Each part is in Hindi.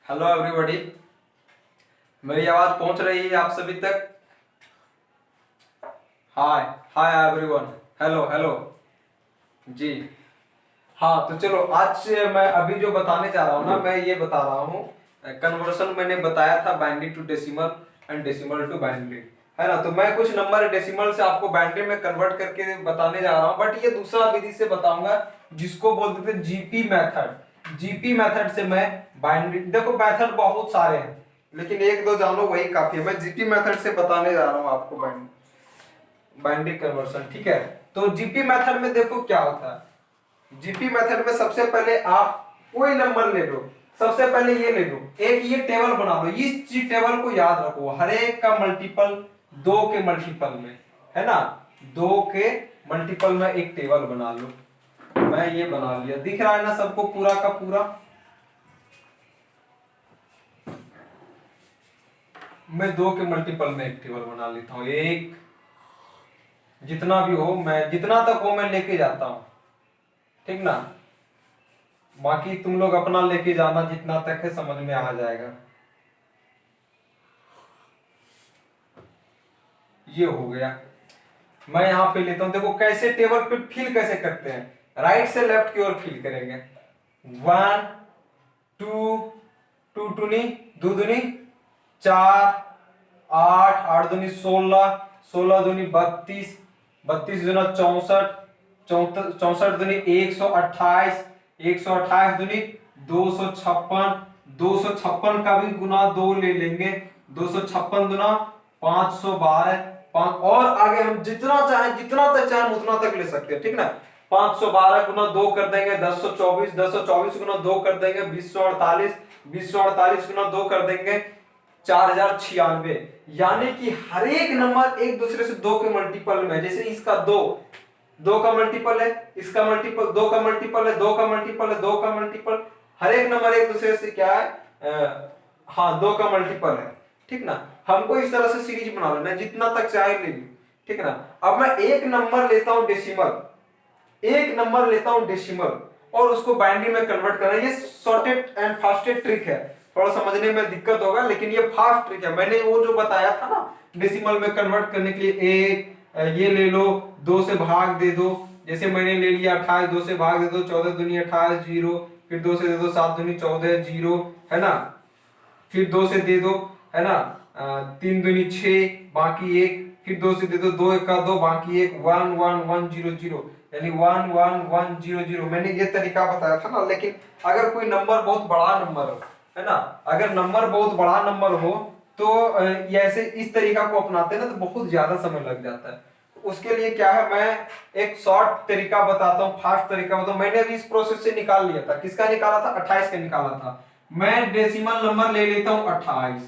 Hello everybody. मेरी आवाज पहुंच रही है आप सभी तक? हाय हाय एवरीवन। हेलो हेलो जी। हाँ तो चलो आज मैं अभी जो बताने जा रहा हूँ ना, मैं ये बता रहा हूँ कन्वर्सन। मैंने बताया था binary to decimal and decimal to binary, है ना। तो मैं कुछ नंबर डेसिमल से आपको बाइनरी में कन्वर्ट करके बताने जा रहा हूँ, बट ये दूसरा विधि से बताऊंगा जिसको बोलते थे जीपी मेथड। जीपी मेथड से मैं बाइनरी, देखो मेथड बहुत सारे हैं लेकिन एक दो जानो वही काफी है। मैं जीपी मेथड से बताने जा रहा हूँ आपको बाइनरी कन्वर्सन, ठीक है। तो जीपी मेथड में देखो क्या होता है। जीपी मेथड में सबसे पहले आप कोई नंबर ले लो। सबसे पहले ये ले लो, एक ये टेबल बना लो। इस टेबल को याद रखो, हर एक का मल्टीपल दो के मल्टीपल में, है ना। दो के मल्टीपल में एक टेबल बना लो। मैं ये बना लिया, दिख रहा है ना सबको पूरा का पूरा। मैं दो के मल्टीपल में एक टेबल बना लेता हूं। एक, जितना भी हो, मैं जितना तक हो मैं लेके जाता हूं, ठीक ना। बाकी तुम लोग अपना लेके जाना, जितना तक है समझ में आ जाएगा। ये हो गया। मैं यहां पे लेता हूं, देखो कैसे टेबल पे फिल कैसे करते हैं। राइट से लेफ्ट की ओर फिल करेंगे। वन, टू, टू टूनी, दो दूनी चार, आठ, आठ दूनी 16, 16 दूनी 32, 32 दूना 64, 64 दूनी 128, 128 दूनी 256, 256 का भी गुना दो ले लेंगे। 256 दुना 512, और आगे हम जितना चाहें, जितना तक चाहें उतना तक ले सकते हैं, ठीक ना। 512 गुना दो कर देंगे 1024, 1024 गुना दो कर देंगे 2048, 2048 गुना दो कर देंगे 4096। यानी कि हर एक नंबर एक दूसरे से दो के मल्टीपल में। जैसे इसका दो, दो का मल्टीपल है, इसका मल्टीपल दो का मल्टीपल है, दो का मल्टीपल है, दो का मल्टीपल। हर एक नंबर एक दूसरे से क्या है, हाँ दो का मल्टीपल है, ठीक ना। हमको इस तरह से सीरीज बना लेना, जितना तक चाहे ले ली, ठीक ना। अब मैं एक नंबर लेता हूं डेसिमल, एक नंबर लेता हूं डेसिमल और उसको बाइनरी में कन्वर्ट करना। ये शॉर्टेड एंड फास्टेड ट्रिक है, थोड़ा समझने में दिक्कत होगा लेकिन ये फास्ट ट्रिक है। मैंने वो जो बताया था ना डेसिमल में कन्वर्ट करने के लिए, एक ये ले लो, दो से भाग दे दो। जैसे मैंने ले लिया 28, दो से भाग दे दो, 14 दूनी 28 जीरो, फिर दो से दे दो 7 दूनी 14 जीरो, है ना। फिर दो से दे दो, है ना, तीन दूनी 6, बाकी एक, फिर दो से दे दो, दो एक का दो, बाकी एक, 1 1 1 0 0, यानी 1 1 1 0 0। मैंने ये तरीका बताया था ना। लेकिन अगर कोई नंबर बहुत बड़ा नंबर हो, है ना, अगर नंबर बहुत बड़ा नंबर हो तो ये ऐसे इस तरीका को अपनाते हैं ना तो बहुत ज्यादा समय लग जाता है। उसके लिए क्या है, मैं एक शॉर्ट तरीका बताता हूँ, फास्ट तरीका बताता हूँ। मैंने अभी इस प्रोसेस से निकाल लिया था। किसका निकाला था? 28 का निकाला था। मैं डेसिमल नंबर ले लेता हूं 28,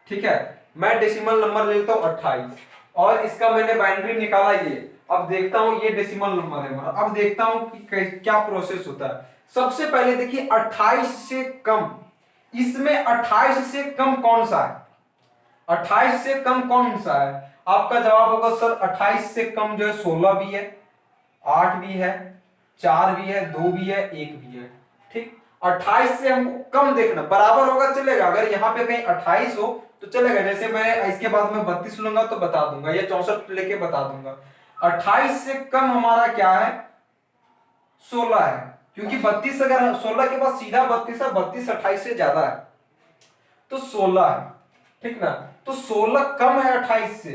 ठीक है। मैं डेसिमल नंबर ले लेता हूं 28 और इसका मैंने बाइनरी निकाला ये। अब देखता हूं ये डेसिमल नंबर है हमारा। अब देखता हूं कि क्या प्रोसेस होता है। सबसे पहले देखिए 28 से कम, इसमें 28 से कम कौन सा है? 28 से कम कौन सा है? आपका जवाब होगा सर 28 से कम जो है 16 भी है, 8 भी है, 4 भी है, 2 भी है, 1 भी है, ठीक। 28 से हमको कम देखना, बराबर होगा चलेगा। अगर यहाँ पे कहीं 28 हो तो चलेगा। जैसे मैं इसके बाद में 32 लूंगा तो बता दूंगा, या 64 लेके बता दूंगा। 28 से कम हमारा क्या है? 16 है, क्योंकि 32 अगर 16 के बाद सीधा 32 है, 32 28 से ज्यादा है तो 16 है, ठीक ना। तो 16 कम है 28 से,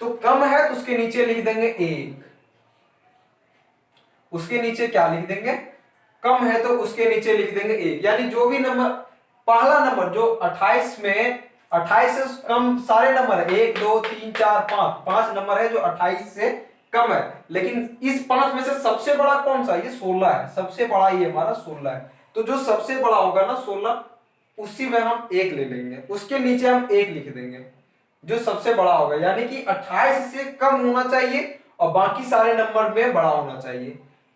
तो कम है तो उसके नीचे लिख देंगे 1। उसके नीचे क्या लिख देंगे? कम है तो उसके नीचे लिख देंगे 1। यानी जो भी नंबर, पहला नंबर जो 28 में, 28 से कम सारे नंबर है, 1 2 3 4 5, 5 नंबर है जो 28 से कम है। लेकिन इस 5 में से सबसे बड़ा कौन सा? ये 16 है। सबसे बड़ा ये हमारा 16 है। तो जो सबसे बड़ा होगा ना 16, उसी में हम 1 ले लेंगे, उसके नीचे हम 1 लिख देंगे, जो सबसे बड़ा होगा। यानी कि 28 से कम होना चाहिए और बाकी सारे नंबर में बड़ा होना चाहिए।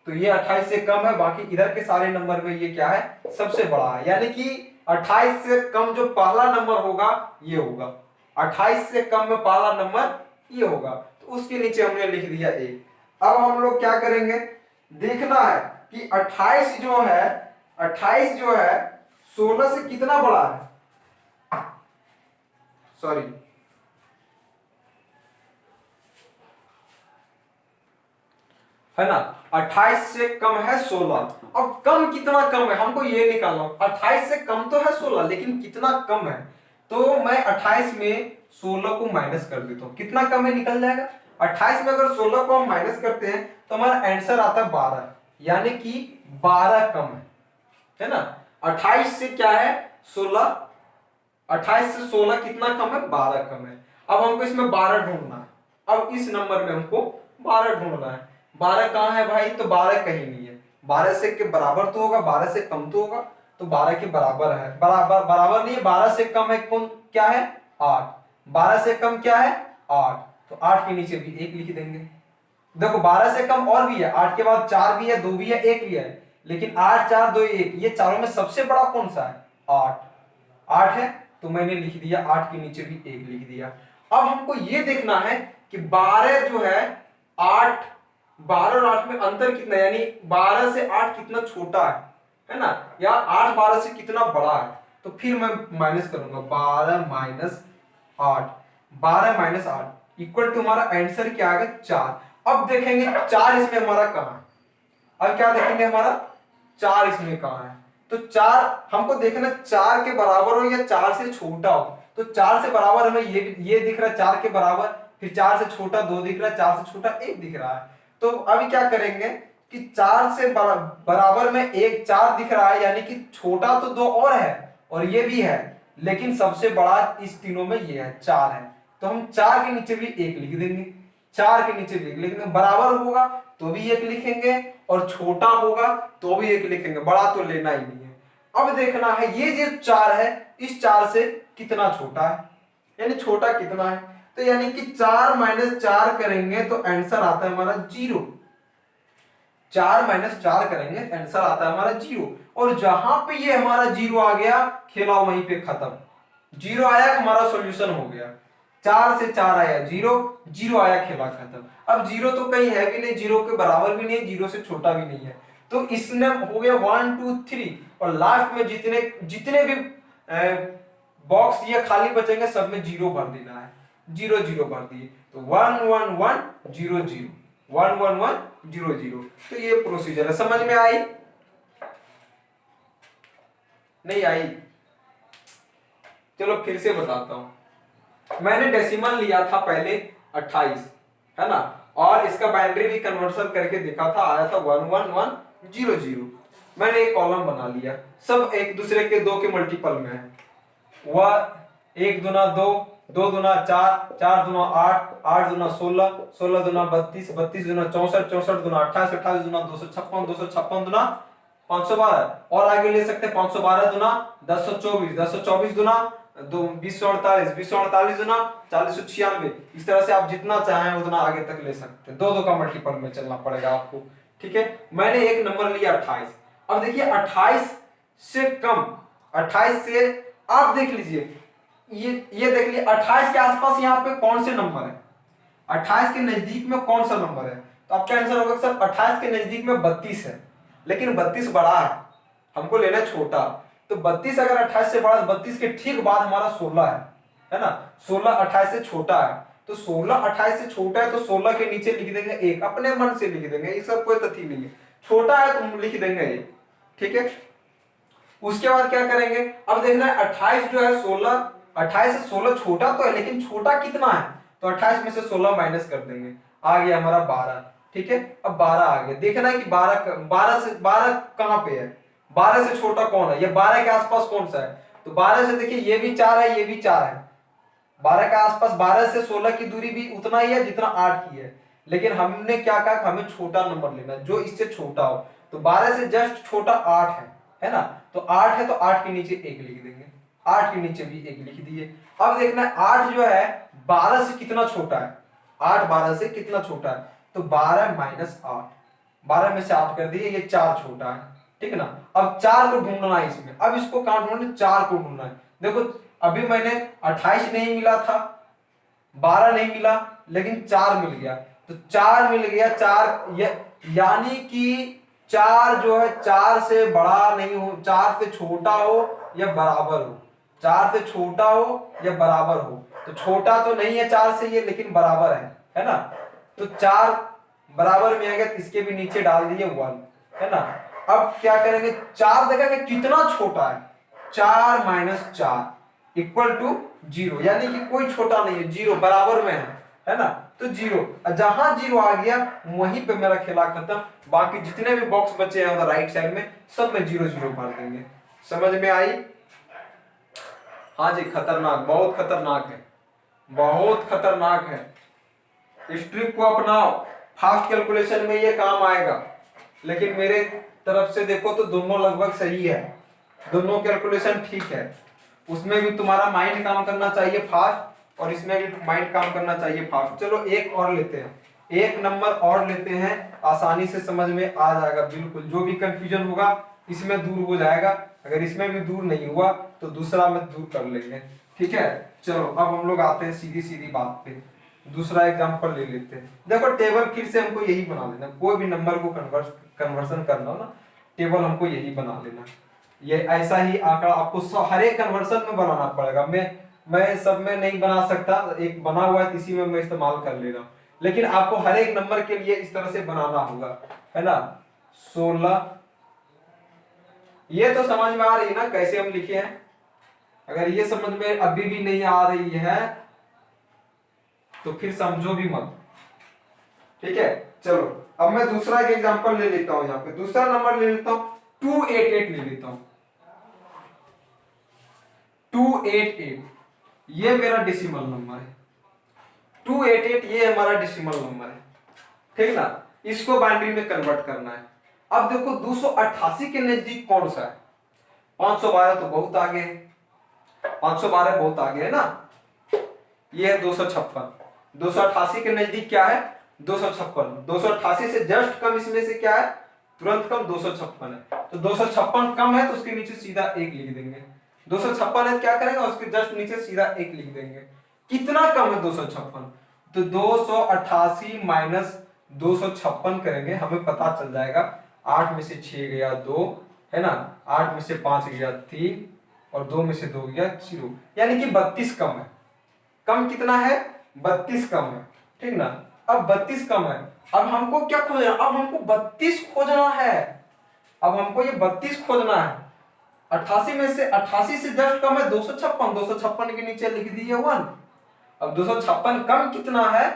तो ये 28 से कम है, बाकी इधर के सारे नंबर में ये क्या है? सबसे बड़ा है। यानी कि 28 से कम जो पहला नंबर होगा ये होगा। 28 से कम में पहला नंबर ये होगा, तो उसके नीचे हमने लिख दिया 1। अब हम लोग क्या करेंगे, देखना है कि 28 जो है, 28 जो है 16 से कितना बड़ा है। सॉरी, है ना, 28 से कम है 16। अब कम कितना कम है हमको ये निकालना, 28 से कम तो है 16 लेकिन कितना कम है, तो मैं 28 में 16 को माइनस कर देता हूं, कितना कम है निकल जाएगा। 28 में अगर 16 को हम माइनस करते हैं तो हमारा आंसर आता है 12, यानी कि 12 कम है ना। 28 से क्या है 16, 28 से 16 कितना कम है 12 कम है। अब हमको इसमें 12 ढूंढना है, अब इस नंबर में हमको 12 ढूंढना है। 12 कहाँ है भाई, तो 12 कहीं नहीं है, 12 से के बराबर तो होगा, 12 से कम तो होगा, तो 12 के बराबर है, बराबर बराबर नहीं है, 12 से कम है कौन क्या है 8, 12 से कम क्या है 8, तो 8 के नीचे भी 1 लिख देंगे। देखो 12 से कम और भी है, 8 के बाद 4 भी है, 2 भी है, 1 भी है, लेकिन 8 4 2 1 ये चारों में सबसे बड़ा कौन सा है 8, 8 है, तो मैंने लिख दिया 8 के नीचे भी 1 लिख दिया। अब हमको ये देखना है कि 12 जो है 8, 12 और 8 में अंतर कितना है, यानी 12 से 8 कितना छोटा है ना, या 8 12 से कितना बड़ा है, तो फिर मैं माइनस करूंगा 12 माइनस 8, 12 माइनस 8 इक्वल टू हमारा आंसर क्या आएगा 4। अब देखेंगे 4 इसमें हमारा कहां है, अब क्या देखेंगे हमारा 4 इसमें कहां है, तो 4 हमको देखना 4 के बराबर हो या 4 से छोटा हो, तो 4 से बराबर हमें ये दिख रहा है 4 के बराबर, फिर 4 से छोटा 2 दिख रहा है, 4 से छोटा 1 दिख रहा है। तो अभी क्या करेंगे कि 4 से बराबर में 1 4 दिख रहा है, यानी कि छोटा तो 2 और है और ये भी है, लेकिन सबसे बड़ा इस तीनों में ये है 4 है, तो हम 4 के नीचे भी 1 लिख देंगे, 4 के नीचे भी 1 लिखेंगे, बराबर होगा तो भी 1 लिखेंगे और छोटा होगा तो भी 1 लिखेंगे, बड़ा तो लेना ही नहीं है। अब देखना है ये जो 4 है इस 4 से कितना छोटा है, यानी छोटा कितना है, तो यानी कि 4 माइनस 4 करेंगे तो आंसर आता है हमारा 0, 4 माइनस 4 करेंगे आंसर आता है हमारा 0, और जहां पे ये हमारा 0 आ गया खेला वहीं पे खत्म, 0 आया हमारा सॉल्यूशन हो गया, 4 से 4 आया 0, 0 आया खेला खत्म। अब 0 तो कहीं है भी नहीं, 0 के बराबर भी नहीं, 0 से छोटा भी नहीं है, तो इसने हो गया 1 2 3, और लास्ट में जितने जितने भी बॉक्स ये खाली बचेंगे सब में 0 भर देना है, 0 0 भर दिए, तो 1 1 1 0 0 1 1 1 0 0, तो ये प्रोसीजर है। समझ में आई नहीं आई, चलो फिर से बताता हूं। मैंने डेसिमल लिया था पहले 28 है ना, और इसका बाइनरी भी कन्वर्शन करके देखा था, आया था 1 1 1 0 0। मैंने एक कॉलम बना लिया, सब एक दूसरे के 2 के मल्टीपल में है, वह 1 दूना 2, 2 दूना 4, 4 दूना 8, 8 दूना 16, 16 दूना 32, 32 दूना 64, 64 दूना 28, 28 दूना 256, 256 दूना 512, और आगे ले सकते हैं 512 दूना 1024, 1024 दूना 2048, 2048 दूना 4096, इस तरह से आप जितना चाहें उतना आगे तक ले सकते हैं, 2 2 का मल्टीपल में चलना पड़ेगा आपको, ठीक है। मैंने एक नंबर लिया 28, अब देखिए 28 से कम, 28 से आप देख लीजिए, ये देख लीजिए 28 के आसपास यहाँ पे कौन से नंबर है, 28 के नजदीक में कौन सा नंबर है, तो आपका आंसर होगा सर 28 के नजदीक में 32 है, लेकिन 32 बड़ा है, हमको लेना है छोटा, तो 32 अगर 28 से बड़ा, 32 के ठीक बाद हमारा 16 है ना, 16 28 से छोटा है, तो 16 28 से छोटा है तो 16 के नीचे लिख देंगे 1, अपने मन से लिख देंगे, इसका कोई तथ्य नहीं है, छोटा है तो हम लिख देंगे 1, ठीक है। उसके बाद क्या करेंगे, अब देखना है 28 जो है 16, 28 से 16 छोटा तो है, लेकिन छोटा कितना है, तो 28 में से 16 माइनस कर देंगे, आ गया हमारा 12, ठीक है। अब 12 आ गया, देखना है कि 12 से 12 कहां पे है, 12 से छोटा कौन है, या 12 के आसपास कौन सा है, तो 12 से देखिए ये भी 4 है, ये भी 4 है, 12 के आसपास, 12 से 16 की दूरी भी उतना ही है जितना 8 की है, लेकिन हमने क्या कहा, हमें छोटा नंबर लेना है जो इससे छोटा हो, तो 12 से जस्ट छोटा 8 है ना, तो 8 है तो 8 के नीचे 1 लिख देंगे, 8 के नीचे भी 1 लिख दिए। अब देखना है 8 जो है 12 से कितना छोटा है, 8 12 से कितना छोटा है, तो 12 माइनस 8, 12 में से 8 कर दिए, ये 4 छोटा है, ठीक है ना। अब 4 को ढूंढना है इसमें, अब इसको कहां ढूंढना है, 4 को ढूंढना है। देखो अभी मैंने 28 नहीं मिला था, 12 नहीं मिला, लेकिन 4 मिल गया, तो 4 मिल गया, 4 यानी कि 4 जो है 4 से बड़ा नहीं हो, 4 से छोटा हो या बराबर हो, 4 से छोटा हो या बराबर हो, तो छोटा तो नहीं है 4 से ये, लेकिन बराबर है ना। तो 4 बराबर में आएगा तो इसके भी नीचे डाल दिए 1, है ना। अब क्या करेंगे, 4 देखेंगे कितना छोटा है, 4 माइनस 4 इक्वल टू 0, यानी कि कोई छोटा नहीं है, 0 बराबर में है ना। तो 0, जहां 0 आ गया वहीं पे मेरा खेला खत्म। बाकी जितने भी बॉक्स बचे हैं उधर राइट साइड में सब में 0 0 भर देंगे। समझ में आई? हाँ जी, खतरनाक, बहुत खतरनाक है, बहुत खतरनाक है। इस ट्रिक को अपनाओ, फास्ट कैलकुलेशन में ये काम आएगा। लेकिन मेरे तरफ से देखो तो दोनों लगभग सही है, दोनों कैलकुलेशन ठीक है। उसमें भी तुम्हारा माइंड काम करना चाहिए फास्ट, और इसमें भी माइंड काम करना चाहिए फास्ट। चलो एक और लेते हैं, एक नंबर और लेते हैं, आसानी से समझ में आ जाएगा बिल्कुल। जो भी कंफ्यूजन होगा इसमें दूर हो जाएगा, अगर इसमें भी दूर नहीं हुआ तो दूसरा में दूर कर लेंगे, ठीक है। चलो अब हम लोग आते हैं सीधी सीधी बात पे, दूसरा एग्जांपल ले लेते हैं। देखो टेबल फिर से हमको यही बना लेना, कोई भी नंबर को कन्वर्सन करना हो ना, टेबल हमको यही बना लेना। ये ऐसा ही आंकड़ा आपको हर एक कन्वर्सन में बनाना पड़ेगा। मैं सब में नहीं बना सकता, एक बना हुआ है इसी में मैं इस्तेमाल कर ले रहा हूँ, लेकिन आपको हर एक नंबर के लिए इस तरह से बनाना होगा, है ना। 16, ये तो समझ में आ रही है ना कैसे हम लिखे हैं। अगर ये समझ में अभी भी नहीं आ रही है तो फिर समझो भी मत, ठीक है। चलो अब मैं दूसरा एक एग्जांपल ले लेता हूं, यहाँ पे दूसरा नंबर ले लेता हूं, 288 ले लेता हूं। 288 ये मेरा डेसिमल नंबर है, 288 ये हमारा डेसिमल नंबर है, ठीक ना। इसको बाइनरी में कन्वर्ट करना है। अब देखो 288 के नजदीक कौन सा है, 512 तो बहुत आगे है, 512 बहुत आगे है ना। ये है 256, 288 के नजदीक क्या है, 256, 288 से जस्ट कम इसमें से क्या है, तुरंत कम 256 है। तो 256 कम है तो उसके नीचे सीधा 1 लिख देंगे, 256 है क्या करेंगे उसके जस्ट नीचे सीधा 1 लिख देंगे। कितना कम है 256, तो 288 माइनस 256 करेंगे, हमें पता चल जाएगा 8 में से 6 गया 2, है ना, 8 में से 5 गया 3, और 2 में से 2 गया 0, यानी कि 32 कम है। कम कितना है, 32 कम है, ठीक ना। अब 32 कम है, अब हमको क्या खोजना, अब हमको 32 खोजना है, अब हमको ये 32 खोजना है। 88 में से 88 से जस्ट कम है 256, 256 के नीचे लिख दिए 1। अब 256 कम कितना है,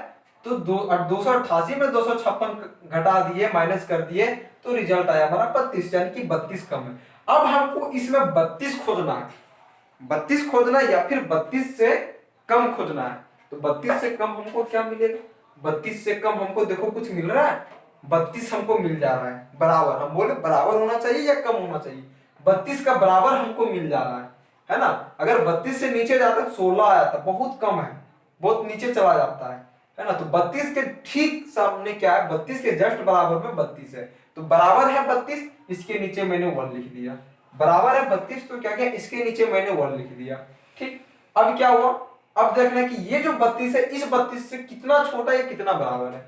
तो 288 में 256 घटा दिए, माइनस कर दिए, तो रिजल्ट आया हमारा 32, यानी कि 32 कम है। अब हमको इसमें 32 खोजना है, 32 खोजना या फिर 32 से कम खोजना है। तो 32 से कम हमको क्या मिलेगा, 32 से कम हमको देखो कुछ मिल रहा है, 32 हमको मिल जा रहा है बराबर। हम बोले बराबर होना चाहिए या कम होना चाहिए, 32 का बराबर हमको मिल जा रहा है ना। अगर 32 से नीचे जाता तो 16 आया था, बहुत कम है, बहुत नीचे चला जाता है ना। तो 32 के ठीक सामने क्या है, 32 के जस्ट बराबर में 32 है, तो बराबर है 32, इसके नीचे मैंने 1 लिख दिया। बराबर है 32 तो क्या किया, इसके नीचे मैंने 1 लिख दिया, ठीक। अब क्या हुआ, अब देखना कि ये जो 32 है इस 32 से कितना छोटा है कितना बराबर है।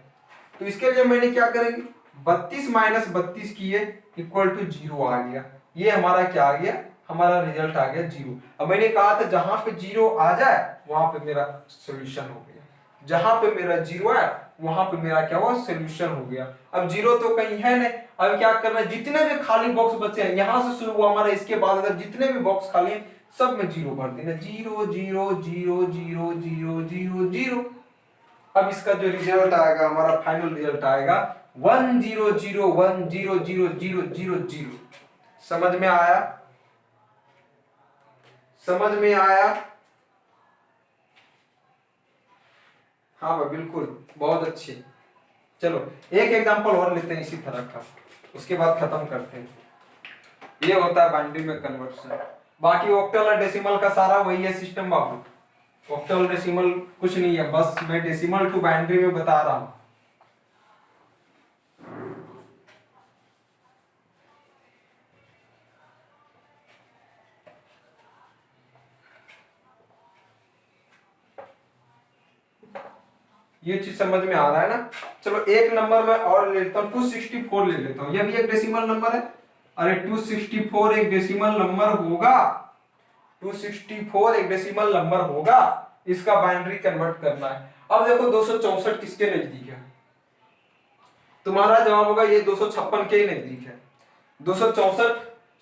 तो इसके लिए मैंने क्या करेंगे, 32 माइनस 32 किए इक्वल टू 0 आ गया। ये हमारा क्या आ गया, हमारा रिजल्ट आ गया 0। अब मैंने कहा था जहां पे 0 आ जाए वहां पे मेरा सोल्यूशन हो गया, जहां पे मेरा 0 है वहां पे मेरा क्या हुआ, सोल्यूशन हो गया। अब 0 तो कहीं है नहीं, अब क्या करना है, जितने भी खाली बॉक्स बचे हैं यहां से शुरू हुआ हमारा, इसके बाद अगर जितने भी बॉक्स खाली हैं सब में 0 भर देना, 0 0 0 0 0 0 0। अब इसका जो रिजल्ट आएगा, हमारा फाइनल रिजल्ट आएगा 1 0 0 1 0 0 0 0 0। समझ में आया, समझ में आया? हाँ भाई बिल्कुल, बहुत अच्छे। चलो एक एग्जांपल और लेते हैं इसी तरह का, उसके बाद खत्म करते हैं। ये होता है बाइनरी में कन्वर्शन। बाकी ऑक्टल और डेसिमल का सारा वही है सिस्टम बाबू। ऑक्टल डेसिमल कुछ नहीं है, बस मैं डेसिमल टू बाइनरी में बता रहा हूं। ये चीज समझ में आ रहा है ना। चलो एक नंबर में और ले लेता हूं, 264 ले लेता हूं, यह भी एक डेसिमल नंबर है। अरे 264 एक डेसिमल नंबर होगा, 264 एक डेसिमल नंबर होगा। इसका बाइनरी कन्वर्ट करना है। अब देखो 264 किसके नजदीक है, तुम्हारा जवाब होगा ये 256 के ही नजदीक है। 264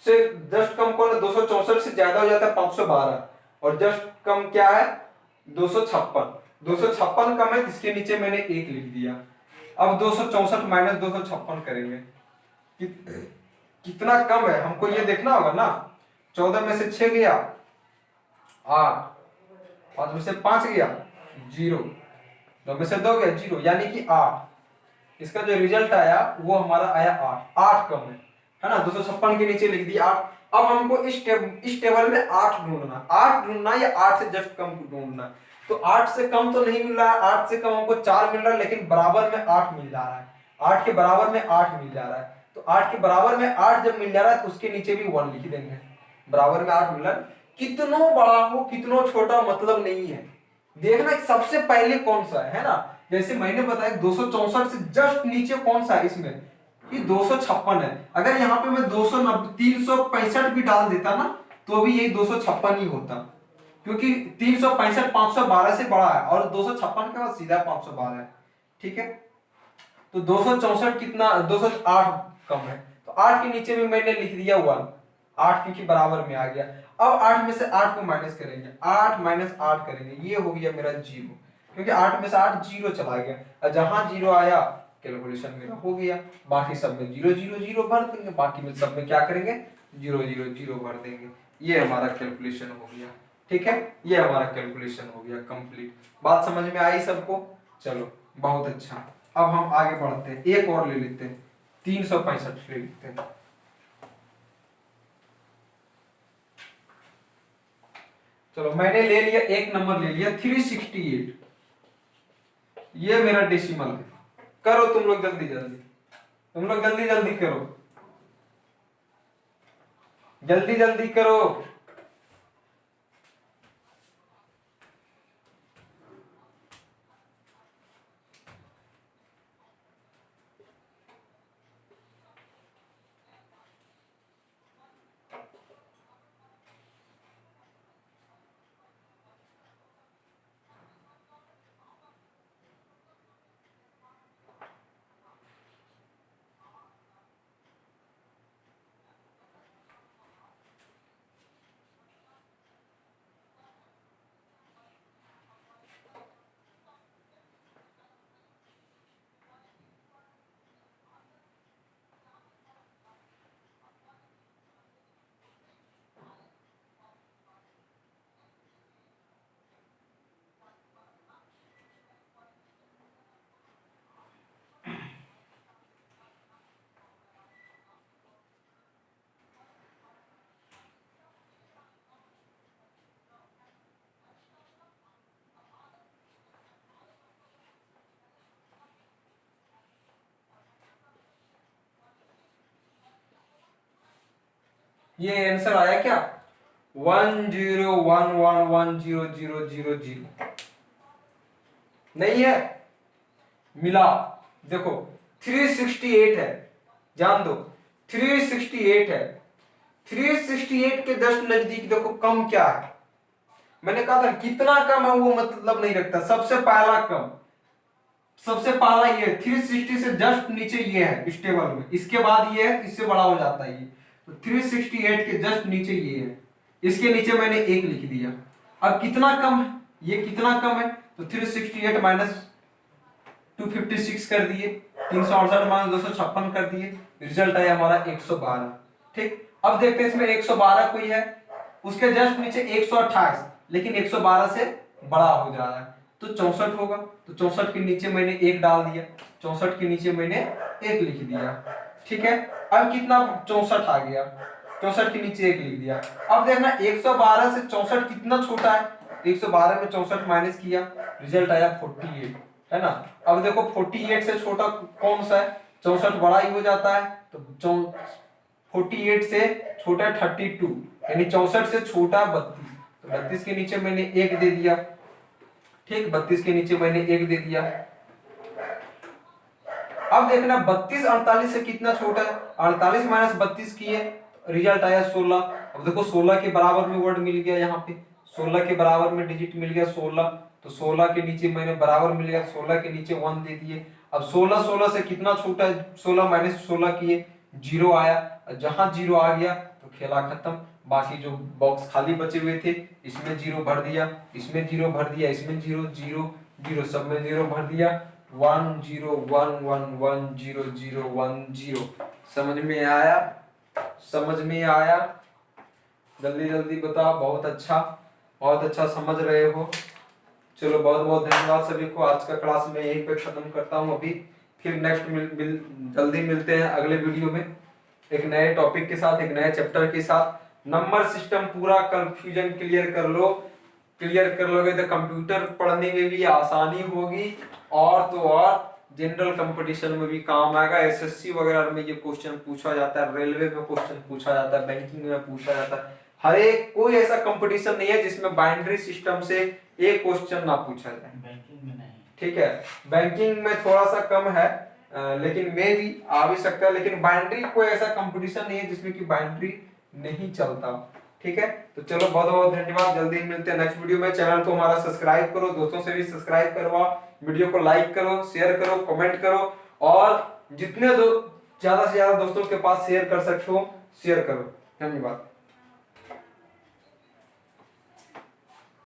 से जस्ट कम कौन है, 264 से ज्यादा हो जाता है 512, और जस्ट कम क्या है 256। 256 कम है, इसके नीचे मैंने 1 लिख दिया। अब 264 माइनस 256 करेंगे, कितना कम है हमको ये देखना होगा ना। 14 में से 6 गया 8, 5 में से 5 गया 0, 2 में से 2 गया 0, यानी कि 8। इसका जो रिजल्ट आया वो हमारा आया 8। 8 कम है ना, 256 के नीचे लिख दिया 8। अब हमको इस टेबल में 8 ढूंढना, 8 ढूंढना या 8 से जस्ट कम ढूंढना। तो 8 से कम तो नहीं मिल रहा है, 8 से कम हमको 4 मिल रहा है, लेकिन बराबर में 8 मिल जा रहा है। 8 के बराबर में 8 मिल जा रहा है, तो 8 के बराबर में 8 जब मिल जा रहा है तो उसके नीचे भी 1 लिख देंगे। बराबर में 8 मिल रहा है, कितना बड़ा हो कितना छोटा मतलब नहीं है, देखना सबसे पहले कौन सा है ना। जैसे मैंने बताया 264 से जस्ट नीचे कौन सा है, इसमें ये 256 है। अगर यहाँ पे मैं 365 भी डाल देता ना तो भी यही 256 ही होता, क्योंकि 365 512 से बड़ा है और 256 के बाद सीधा 512 है। ठीक है, तो 264 कितना, 208 कम है, तो 8 के नीचे भी मैंने लिख दिया 1, 8 क्योंकि बराबर में आ गया। अब 8 में से 8 को माइनस करेंगे, 8 माइनस 8 करेंगे, ये हो गया मेरा 0, क्योंकि 8 में से 8 0 चला गया, और जहां 0 आया कैलकुलेशन मेरा हो गया। बाकी सब में 0 0 0 भर देंगे, बाकी में सब में क्या करेंगे 0 0 0 भर देंगे। ये हमारा कैलकुलेशन हो गया। ठीक है, ये हमारा कैलकुलेशन हो गया कंप्लीट। बात समझ में आई सबको? चलो बहुत अच्छा। अब हम आगे बढ़ते हैं, एक और ले लेते हैं, 365 ले लेते हैं। चलो मैंने ले लिया, एक नंबर ले लिया 368, ये मेरा डेसिमल है। करो तुम लोग जल्दी जल्दी, तुम लोग जल्दी जल्दी करो, जल्दी जल्दी करो। ये आंसर आया क्या, 10111000 नहीं है, मिला। देखो 368 है, जान दो 368 है। 368 के जस्ट नजदीक देखो कम क्या है, मैंने कहा था कितना कम है वो मतलब नहीं रखता। सबसे पहला कम, सबसे पहला ये 360 से जस्ट नीचे ये है इस टेबल में, इसके बाद ये है, इससे बड़ा हो जाता है ये, तो 368 के जस्ट नीचे ये है, इसके नीचे मैंने 1 लिख दिया। अब कितना कम है, ये कितना कम है, तो 368 माइनस 256 कर दिए, 368 माइनस 256 कर दिए, रिजल्ट आया हमारा 112। ठीक, अब देखते हैं इसमें 112 कोई है, उसके जस्ट नीचे 128, लेकिन 112 से बड़ा हो जा रहा है, तो 64 होगा, तो 64 के नीचे मैंने 1 डाल दिया, 64 के नीचे मैंने 1 लिख दिया। ठीक है, अब कितना 64 आ गया, 64 के नीचे 1 लिख दिया। अब देखना 112 से 64 कितना छोटा है, 112 में 64 माइनस किया, रिजल्ट आया 48, है ना। अब देखो 48 से छोटा कौन सा है, 64 बड़ा ही हो जाता है, तो 48 से छोटा 32, यानी 64 से छोटा 32, तो 32 के नीचे मैंने 1 दे दिया। ठीक, 32 के नीचे मैंने 1 दे दिया। अब देखना 32 48 से कितना छोटा है, 48 माइनस 32 किए, रिजल्ट आया 16। अब देखो 16 के बराबर में वर्ड मिल गया, यहाँ पे 16 के बराबर में डिजिट मिल गया 16, तो 16 के नीचे मैंने बराबर मिल गया, 16 के नीचे 1 दे दिए। अब 16 16 से कितना छूटा है, 16 माइनस 16 किए, 0 आया, जहां 0 आ गया तो खेला खत्म। बाकी जो बॉक्स खाली बचे हुए थे इसमें 0 भर दिया, इसमें 0 भर दिया, इसमें 0 0 0, सब में 0 भर दिया। 1 0 1 1 1 0 0 1 0। समझ में आया? समझ में आया? जल्दी जल्दी बताओ। बहुत अच्छा समझ रहे हो। चलो बहुत बहुत धन्यवाद सभी को। आज का क्लास मैं यहीं पे खत्म करता हूँ अभी। फिर नेक्स्ट जल्दी मिलते हैं अगले वीडियो में एक नए टॉपिक के साथ, एक नए चैप्टर के साथ। नंबर सिस्टम पूरा कंफ्यूजन क्लियर कर लो। क्लियर कर लोगे तो कंप्यूटर पढ़ने में भी आसानी होगी, और तो और जनरल कंपटीशन में भी काम आएगा। एसएससी वगैरह में ये क्वेश्चन पूछा जाता है, रेलवे में क्वेश्चन पूछा जाता है, बैंकिंग में पूछा जाता है। हर एक कोई ऐसा कंपटीशन नहीं है जिसमें बाइनरी सिस्टम से एक क्वेश्चन ना पूछा जाए। बैंकिंग में नहीं। ठीक है, बैंकिंग में थोड़ा सा कम है, लेकिन में भी आ भी सकता है। लेकिन बाइनरी कोई ऐसा कंपटीशन नहीं है जिसमें कि बाइनरी नहीं चलता। ठीक है, तो चलो बहुत बहुत धन्यवाद। जल्दी मिलते हैं नेक्स्ट वीडियो में। चैनल को हमारा सब्सक्राइब करो, दोस्तों से भी सब्सक्राइब करवाओ, वीडियो को लाइक करो, शेयर करो, कमेंट करो, और जितने ज्यादा से ज्यादा दोस्तों के पास शेयर कर सकते हो शेयर करो। धन्यवाद।